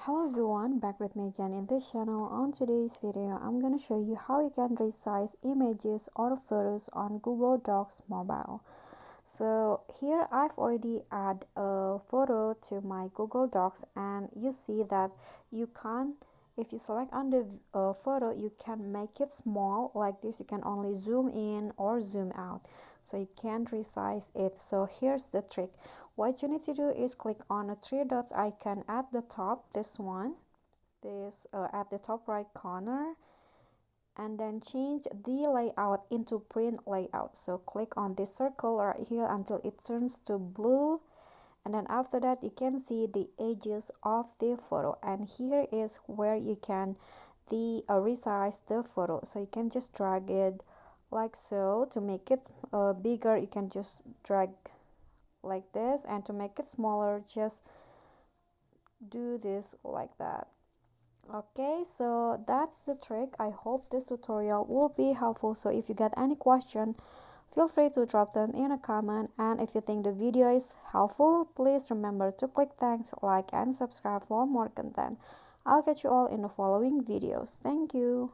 Hello everyone, back with me again in this channel. On today's video, I'm gonna show you how you can resize images or photos on Google Docs mobile. So here I've already add a photo to my Google Docs, and you see that you can't, if you select on the photo, you can make it small like this. You can only zoom in or zoom out, so you can't resize it. So here's the trick. What you need to do is click on a three dots icon at the top, this one, at the top right corner, and then change the layout into print layout. So click on this circle right here until it turns to blue, and then after that you can see the edges of the photo, and here is where you can resize the photo. So you can just drag it like so. To make it bigger, you can just drag like this, and to make it smaller, just do this like that. Okay, so that's the trick. I hope this tutorial will be helpful. So if you get any question, feel free to drop them in a comment, and if you think the video is helpful, please remember to click thanks, like, and subscribe for more content. I'll catch you all in the following videos. Thank you.